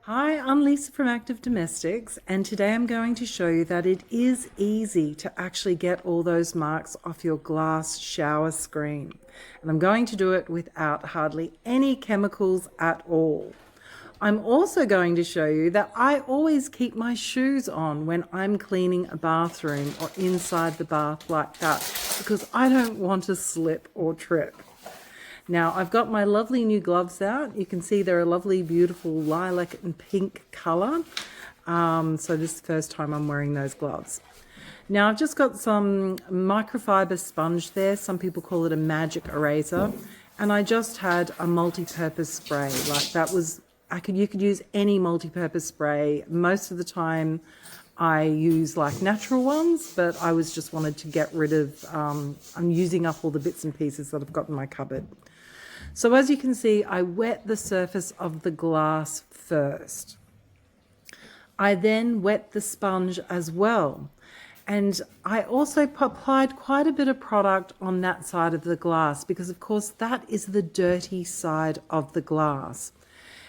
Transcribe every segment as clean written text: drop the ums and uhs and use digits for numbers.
Hi, I'm Lisa from Active Domestics, and today I'm going to show you that it is easy to actually get all those marks off your glass shower screen. And I'm going to do it without hardly any chemicals at all. I'm also going to show you that I always keep my shoes on when I'm cleaning a bathroom or inside the bath like that, because I don't want to slip or trip. Now I've got my lovely new gloves out. You can see they're a lovely, beautiful lilac and pink color. So this is the first time I'm wearing those gloves. Now I've just got some microfiber sponge there. Some people call it a magic eraser. And I just had a multi-purpose spray. Like that was, you could use any multi-purpose spray. Most of the time I use like natural ones, but I just wanted to get rid of, I'm using up all the bits and pieces that I've got in my cupboard. So as you can see, I wet the surface of the glass first. I then wet the sponge as well. And I also applied quite a bit of product on that side of the glass because of course that is the dirty side of the glass.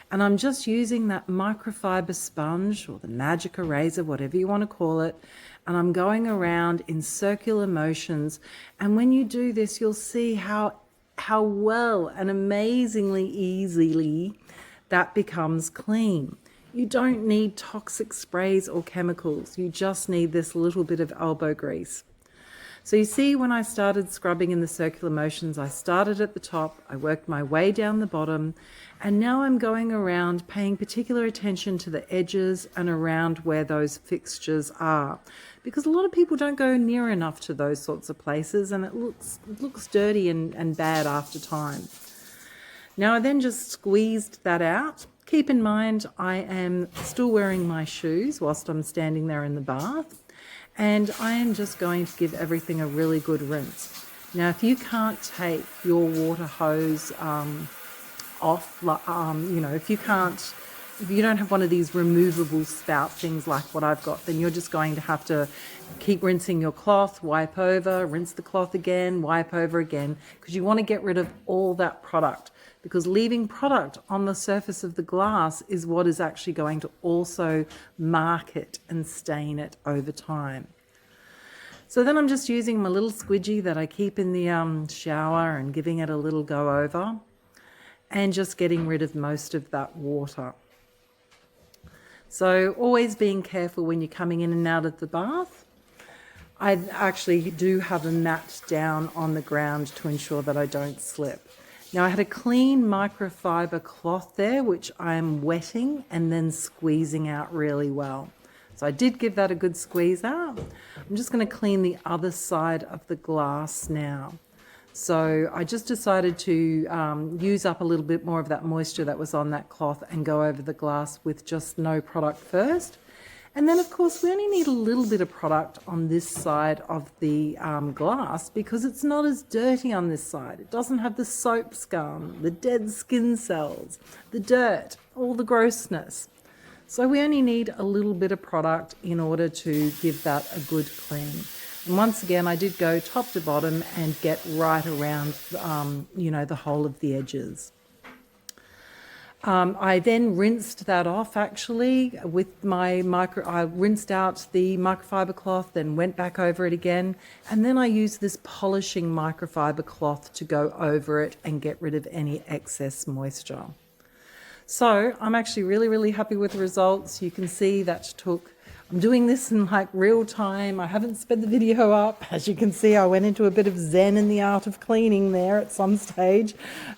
And I'm just using that microfiber sponge or the magic eraser, whatever you want to call it. And I'm going around in circular motions. And when you do this, you'll see how well and amazingly easily that becomes clean. You don't need toxic sprays or chemicals. You just need this little bit of elbow grease. So you see when I started scrubbing in the circular motions, I started at the top, I worked my way down the bottom, and now I'm going around paying particular attention to the edges and around where those fixtures are. Because a lot of people don't go near enough to those sorts of places and it looks dirty and bad after time. Now I then just squeezed that out. Keep in mind I am still wearing my shoes whilst I'm standing there in the bath. And I am just going to give everything a really good rinse. Now, if you can't take your water hose off, if you don't have one of these removable spout things like what I've got, then you're just going to have to keep rinsing your cloth, wipe over, rinse the cloth again, wipe over again, because you want to get rid of all that product. Because leaving product on the surface of the glass is what is actually going to also mark it and stain it over time. So then I'm just using my little squidgy that I keep in the shower and giving it a little go over and just getting rid of most of that water. So always being careful when you're coming in and out of the bath. I actually do have a mat down on the ground to ensure that I don't slip. Now I had a clean microfiber cloth there, which I'm wetting and then squeezing out really well. So I did give that a good squeeze out. I'm just going to clean the other side of the glass now. So I just decided to use up a little bit more of that moisture that was on that cloth and go over the glass with just no product first. And then, of course, we only need a little bit of product on this side of the glass because it's not as dirty on this side. It doesn't have the soap scum, the dead skin cells, the dirt, all the grossness. So we only need a little bit of product in order to give that a good clean. And once again, I did go top to bottom and get right around, the whole of the edges. I then rinsed that off actually with I rinsed out the microfiber cloth, then went back over it again. And then I used this polishing microfiber cloth to go over it and get rid of any excess moisture. So I'm actually really, really happy with the results. You can see that I'm doing this in like real time. I haven't sped the video up. As you can see, I went into a bit of zen in the art of cleaning there at some stage,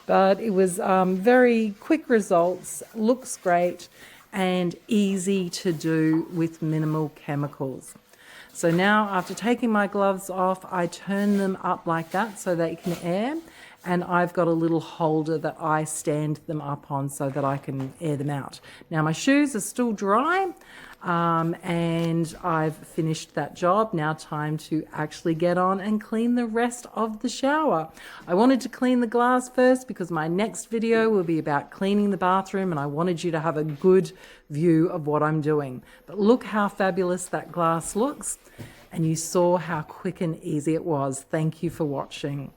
but it was very quick results, looks great and easy to do with minimal chemicals. So now after taking my gloves off, I turn them up like that so they can air. And I've got a little holder that I stand them up on so that I can air them out. Now my shoes are still dry and I've finished that job. Now time to actually get on and clean the rest of the shower. I wanted to clean the glass first because my next video will be about cleaning the bathroom and I wanted you to have a good view of what I'm doing. But look how fabulous that glass looks and you saw how quick and easy it was. Thank you for watching.